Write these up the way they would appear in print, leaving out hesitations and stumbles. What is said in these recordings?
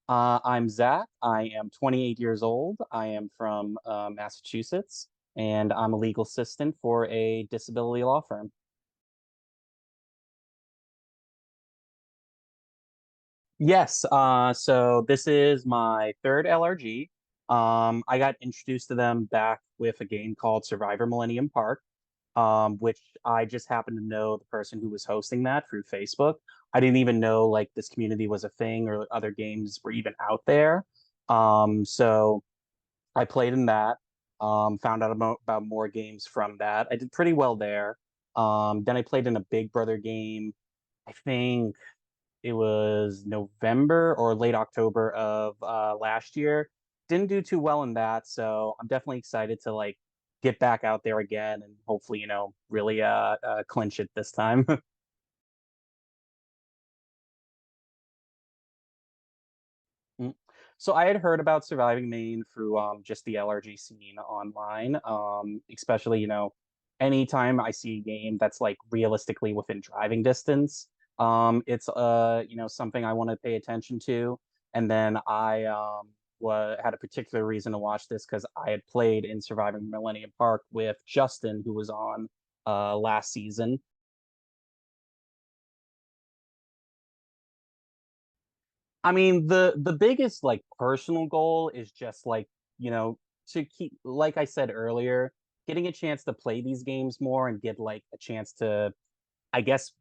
I'm Zach. I am 28 years old. I am from Massachusetts, and I'm a legal assistant for a disability law firm. Yes, so this is my third LRG. I got introduced to them back with a game called Survivor Millennium Park, which I just happened to know the person who was hosting that through Facebook. I didn't even know like this community was a thing or other games were even out there. So I played in that, found out about more games from that. I did pretty well there. Then I played in a Big Brother game. I think it was November or late October of last year. Didn't do too well in that, so I'm definitely excited to like get back out there again and hopefully, really clinch it this time. Mm. So I had heard about Surviving Maine through just the LRG scene online. Especially, anytime I see a game that's like realistically within driving distance, it's something I want to pay attention to. And then I had a particular reason to watch this because I had played in Surviving Millennium Park with Justin, who was on last season. I mean, the biggest like personal goal is just like, you know, to keep like I said earlier, getting a chance to play these games more and get like a chance to I guess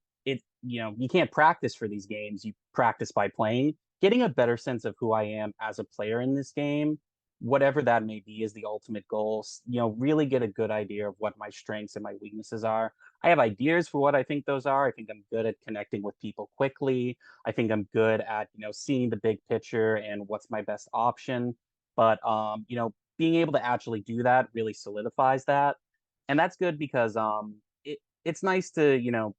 you can't practice for these games, you practice by playing. Getting a better sense of who I am as a player in this game, whatever that may be, is the ultimate goal. Really get a good idea of what my strengths and my weaknesses are. I have ideas for what I think those are. I think I'm good at connecting with people quickly. I think I'm good at, seeing the big picture and what's my best option. But being able to actually do that really solidifies that. And that's good because it's nice to,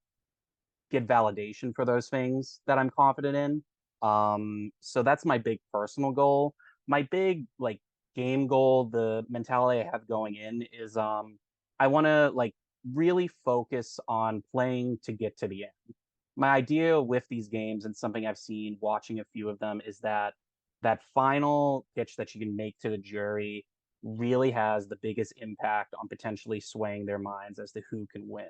get validation for those things that I'm confident in. So that's my big personal goal. My big like game goal, the mentality I have going in is I want to like really focus on playing to get to the end. My idea with these games and something I've seen watching a few of them is that that final pitch that you can make to the jury really has the biggest impact on potentially swaying their minds as to who can win.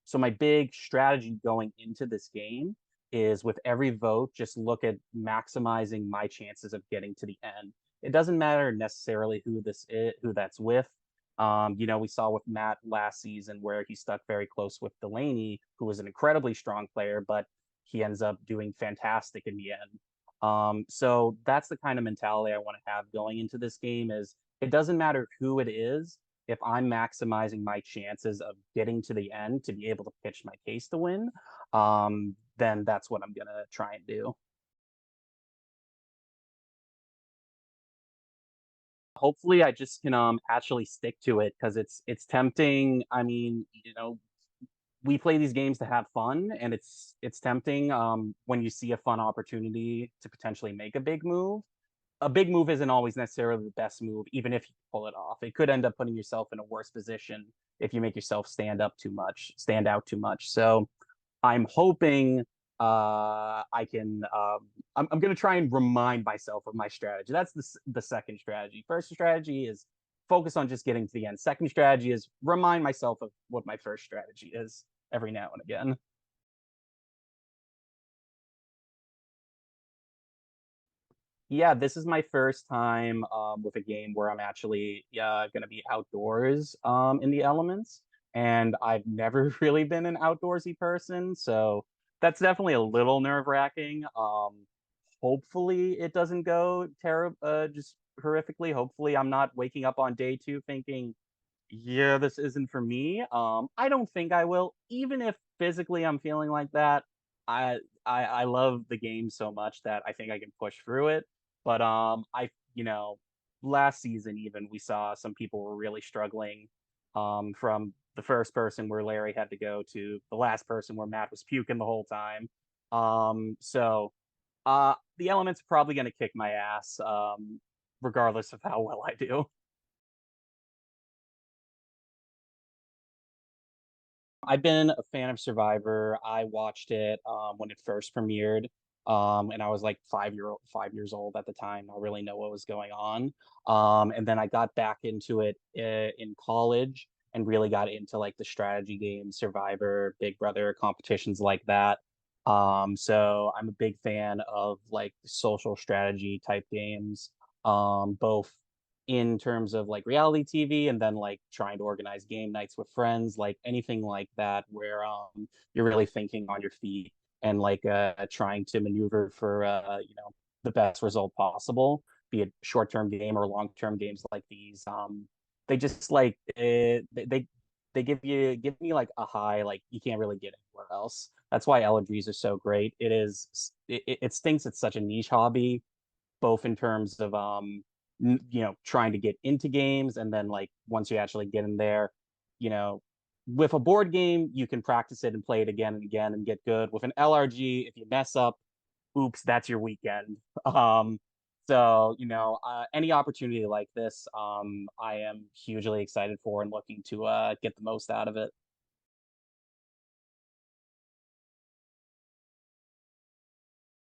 So my big strategy going into this game is with every vote, just look at maximizing my chances of getting to the end. It doesn't matter necessarily who that's with. We saw with Matt last season where he stuck very close with Delaney, who was an incredibly strong player, but he ends up doing fantastic in the end. So that's the kind of mentality I want to have going into this game is it doesn't matter who it is, if I'm maximizing my chances of getting to the end to be able to pitch my case to win, then that's what I'm gonna try and do. Hopefully, I just can actually stick to it because it's tempting. I mean, we play these games to have fun, and it's tempting when you see a fun opportunity to potentially make a big move. A big move isn't always necessarily the best move, even if you pull it off. It could end up putting yourself in a worse position if you make yourself stand out too much. So I'm hoping I can. I'm going to try and remind myself of my strategy. That's the second strategy. First strategy is focus on just getting to the end. Second strategy is remind myself of what my first strategy is every now and again. Yeah, this is my first time with a game where I'm actually going to be outdoors in the elements, and I've never really been an outdoorsy person, so that's definitely a little nerve-wracking. Hopefully, it doesn't go terrible, just horrifically. Hopefully, I'm not waking up on day two thinking, "Yeah, this isn't for me." I don't think I will, even if physically I'm feeling like that. I I love the game so much that I think I can push through it. But last season even we saw some people were really struggling from the first person where Larry had to go to the last person where Matt was puking the whole time. The elements are probably going to kick my ass regardless of how well I do. I've been a fan of Survivor. I watched it when it first premiered. And I was like 5 years old at the time. I really know what was going on. And then I got back into it in college and really got into like the strategy games, Survivor, Big Brother competitions like that. So I'm a big fan of like social strategy type games, both in terms of like reality TV and then like trying to organize game nights with friends, like anything like that where you're really thinking on your feet and like trying to maneuver for the best result possible, be it short-term game or long-term games like these. They just like they give me like a high like you can't really get anywhere else. That's why allergies are so great. It stinks. It's such a niche hobby, both in terms of trying to get into games and then like once you actually get in there, you know, with a board game you can practice it and play it again and again and get good. With an LRG, if you mess up, oops, that's your weekend. So any opportunity like this, I am hugely excited for and looking to get the most out of it.